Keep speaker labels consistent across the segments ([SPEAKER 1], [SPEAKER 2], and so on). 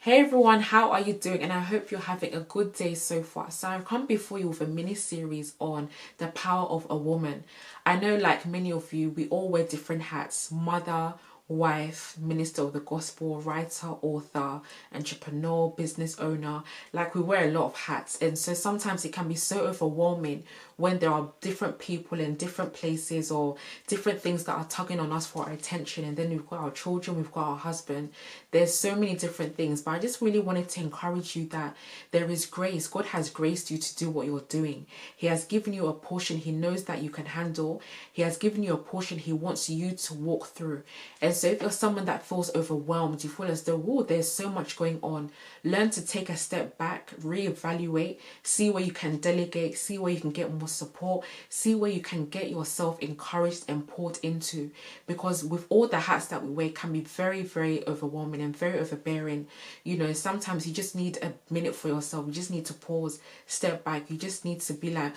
[SPEAKER 1] Hey everyone, how are you doing? And I hope you're having a good day so far. So I've come before you with a mini series on the power of a woman. I know, like many of you, we all wear different hats: mother, wife, minister of the gospel, writer, author, entrepreneur, business owner. Like, we wear a lot of hats, and so sometimes it can be so overwhelming when there are different people in different places or different things that are tugging on us for our attention. And then we've got our children, we've got our husband. There's so many different things, but I just really wanted to encourage you that there is grace. God has graced you to do what you're doing. He has given you a portion He knows that you can handle. He has given you a portion He wants you to walk through. And so if you're someone that feels overwhelmed, you feel as though, oh, there's so much going on, learn to take a step back, reevaluate, see where you can delegate, see where you can get more support, see where you can get yourself encouraged and poured into. Because with all the hats that we wear, it can be very, very overwhelming and very overbearing. You know, sometimes you just need a minute for yourself. You just need to pause, step back. You just need to be like,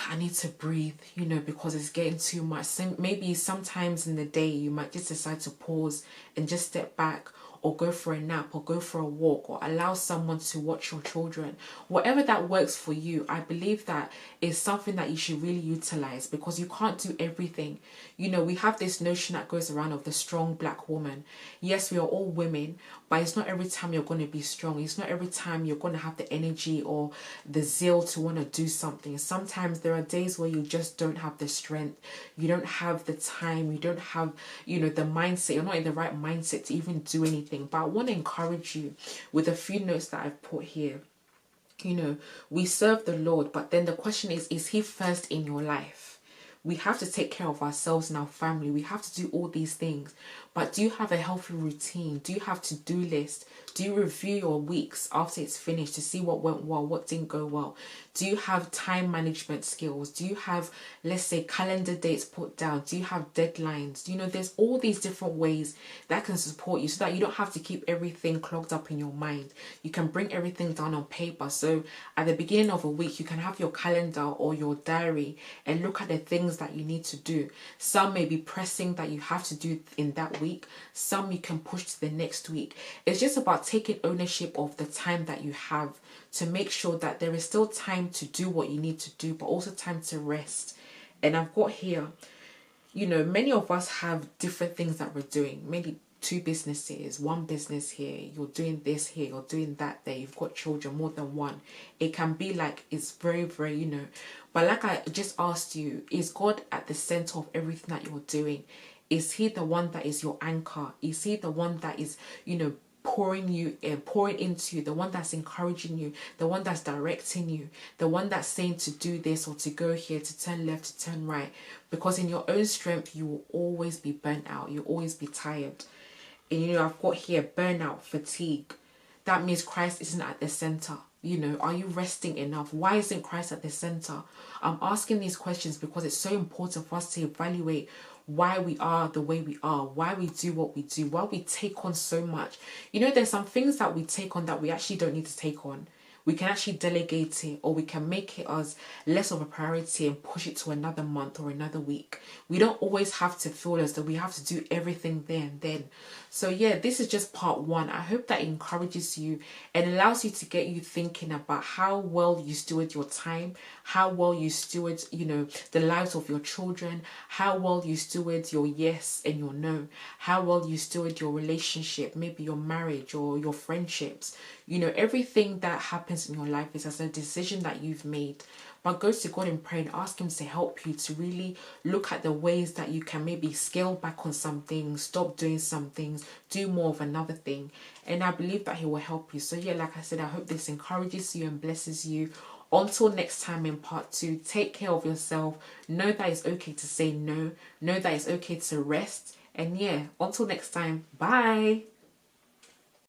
[SPEAKER 1] I need to breathe, you know, because it's getting too much. So maybe sometimes in the day you might just decide to pause and just step back, or go for a nap, or go for a walk, or allow someone to watch your children. Whatever that works for you, I believe that is something that you should really utilize, because you can't do everything. You know, we have this notion that goes around of the strong black woman. Yes, we are all women, but it's not every time you're going to be strong. It's not every time you're going to have the energy or the zeal to want to do something. Sometimes there are days where you just don't have the strength. You don't have the time. You don't have, you know, the mindset. You're not in the right mindset to even do anything. But I want to encourage you with a few notes that I've put here. You know, we serve the Lord, but then the question is He first in your life? We have to take care of ourselves and our family. We have to do all these things. But do you have a healthy routine? Do you have to-do list? Do you review your weeks after it's finished to see what went well, what didn't go well? Do you have time management skills? Do you have, let's say, calendar dates put down? Do you have deadlines? You know, there's all these different ways that can support you so that you don't have to keep everything clogged up in your mind. You can bring everything down on paper. So at the beginning of a week, you can have your calendar or your diary and look at the things that you need to do. Some may be pressing that you have to do in that week. Some you can push to the next week. It's just about taking ownership of the time that you have to make sure that there is still time to do what you need to do, but also time to rest. And I've got here, you know, many of us have different things that we're doing. Maybe 2 businesses, 1 business here, you're doing this here, you're doing that there, you've got children, more than 1. It can be like, it's very, very, you know, but like I just asked you, is God at the center of everything that you're doing? Is He the one that is your anchor? Is He the one that is, you know, pouring you and pouring into you, the one that's encouraging you, the one that's directing you, the one that's saying to do this or to go here, to turn left, to turn right? Because in your own strength, you will always be burnt out. You'll always be tired. And you know, I've got here burnout, fatigue. That means Christ isn't at the center. You know, are you resting enough? Why isn't Christ at the center? I'm asking these questions because it's so important for us to evaluate why we are the way we are, why we do what we do, why we take on so much. You know, there's some things that we take on that we actually don't need to take on. We can actually delegate it, or we can make it as less of a priority and push it to another month or another week. We don't always have to feel as though we have to do everything there and then. So yeah, this is just part 1. I hope that encourages you and allows you to get you thinking about how well you steward your time, how well you steward, you know, the lives of your children, how well you steward your yes and your no, how well you steward your relationship, maybe your marriage or your friendships. You know, everything that happens in your life is as a decision that you've made. But go to God in prayer and ask Him to help you to really look at the ways that you can maybe scale back on some things, stop doing some things, do more of another thing. And I believe that He will help you. So yeah, like I said, I hope this encourages you and blesses you. Until next time in part 2, take care of yourself. Know that it's okay to say no. Know that it's okay to rest. And yeah, until next time, bye.